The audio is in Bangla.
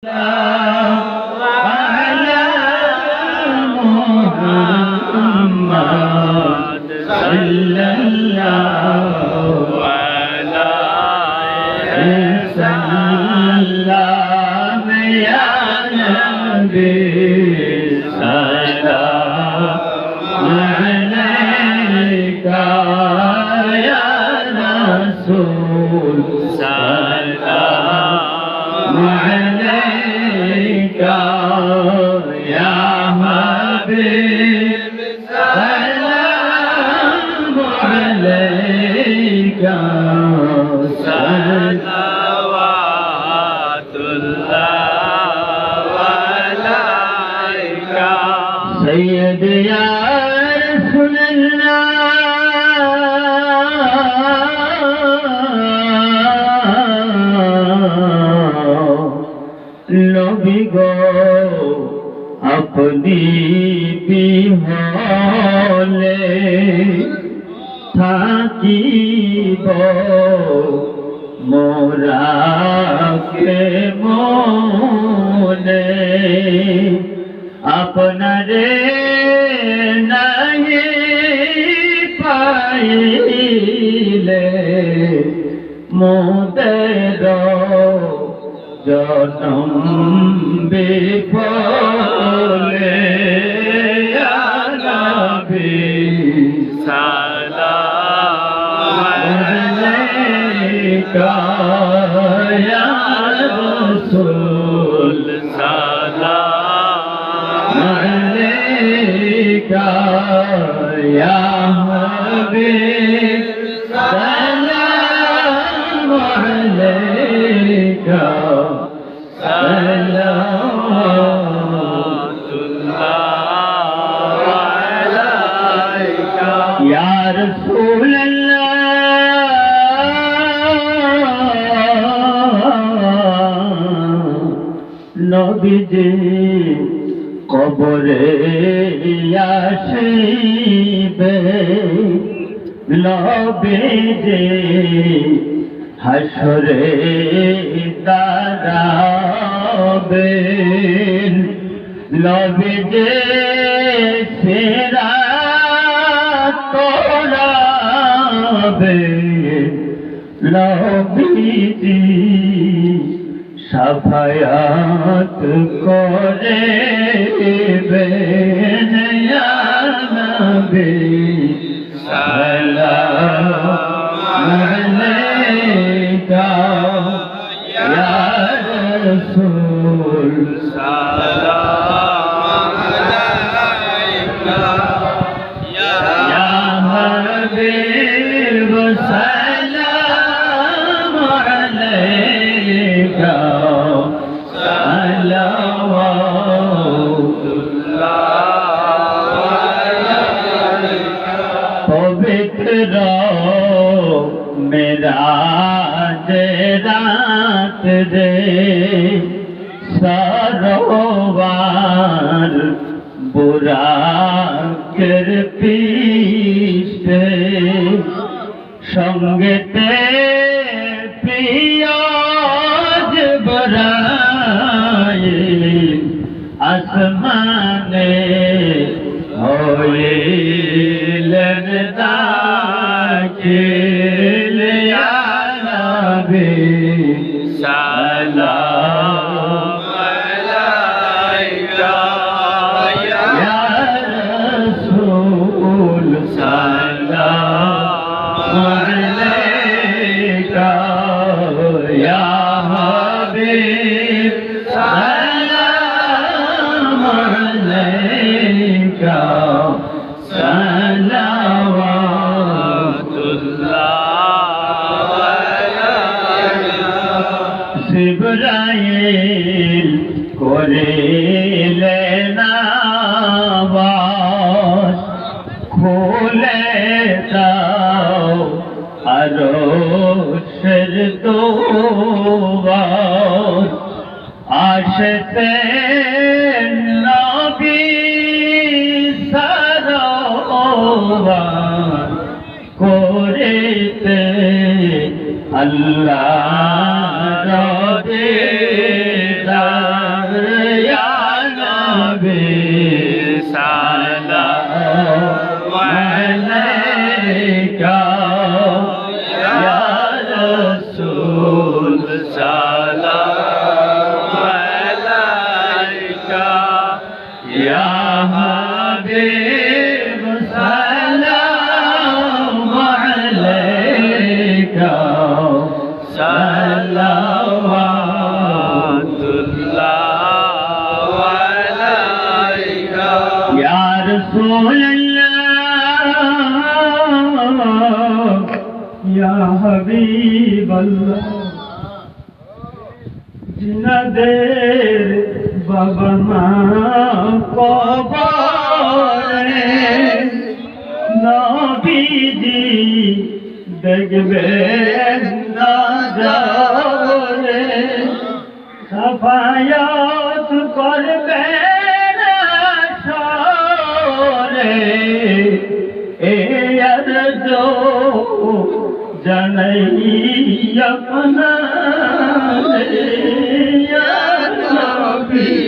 على محمد صلى الله عليه وسلم يا نبي سلام عليك يا رسول سلام عليك يا حبيب سلام عليك صلوات الله عليك سيد يا رسول नबी गो अपनी बिहले থাকিব মোরা কে মনে আপনারে নাহি পাইলে মোদের জনম বিফলে ইয়া নবী সালাম আলাইকা ইয়া রাসূল সালাম আলাইকা ইয়া হাবিব সালাম আলাইকা सलावतुल्लाह अलैका या रसूल अल्लाह नबी जी कब्रे आशिबे नबी जी হাসরে দাঁড়াবেন নবী যে সিরাত তোলাবেন নবীজি সাফায়াত করিবেন ইয়া নবী সালাম আলাইকা ইয়া রাসূল সালাম আলাইকা ইয়া হাবিব সালাম আলাইকা সালাওয়াতুল্লাহ আলাইকা পবিত্র मेराज रात रे सरोवर बुराकेर पीछे संगते पियाज बराए आसमाने होइलेन दाखिल या नबी सलाम अलैका या रसूल सलाम अलैका या हबीब सलाम अलैका जिब्राइल करिलेन आवाज खुले दाओ अरशेर दुआर आशिक़े नबी सरोवर করিতে আল্লাহ হাবিব সালাম আলাইকা ইয়া রাসূল সালাম আলাইকা ইয়া হাবিব সালাম আলাইকা সালাওয়াতুল্লাহ আলাইকা ইয়া রাসূলুল্লাহ ইয়া হাবিবাল্লাহ জিনাদের বাবা মা কবরে নবীজি দেখবেন নজরে সাফায়াত করবেন সরে এ আরজো জানাই আপনারে ইয়া নবী